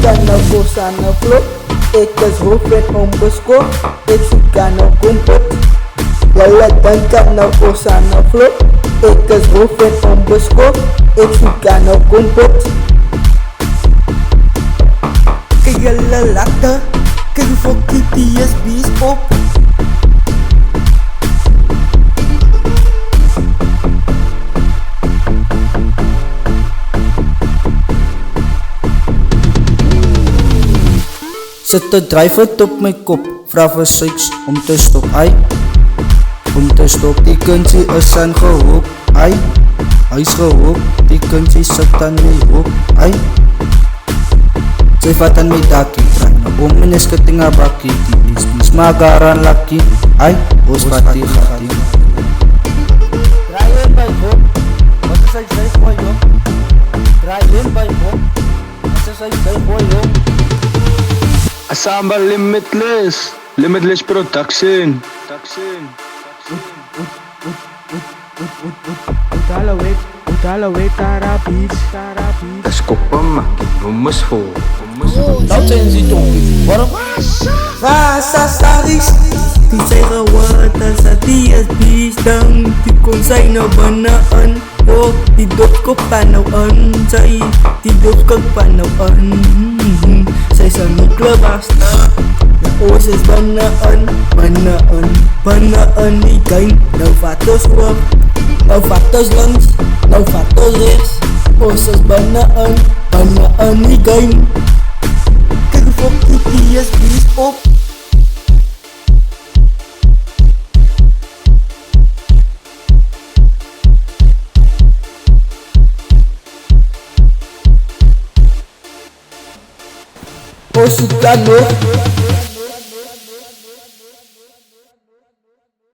kan ako sana vlog. Ik is hoofd en onbeskoor. Ik zoek aan een kompot. Laladan kan ako sana vlog. Ik is hoofd en onbeskoor. Ik zoek aan een kompot. Kaya lalata. Kaya fucking TSB's op. Zet de drijfvoet op mijn kop, vraag voor seks om te stop, ai. Om te stop, die kunstje is aan gehoop, ai. Hij is gehoop, die kunstje zit aan mijn hoop, ai. Zij vat aan mijn daki, draai naar om en is ketinga baki. Die is magaran laki, ai. Os gati gati. Draai in bij hoop, wat is hij zei voor jou? Draai in bij hoop, wat is hij zei voor jou? Asamba Limitless Production. Utalaway Tarapis. Das kopama, numus ho. Nou zijn ze topic, waarom? Rasa saris. Die zijn geworden sa TSB's dan. Die kon zijn nou banaan. Oh, die doodkop panauan. Die doodkop panauan. Zij zijn nu klebas na. Na oos is banaan. Banaan die kain. Nou vatos op. Nou vatos langs. Nou vatos rechts. Oos is banaan. Banaan die kain. Kijk voor die TSB's op. Oh, suka no.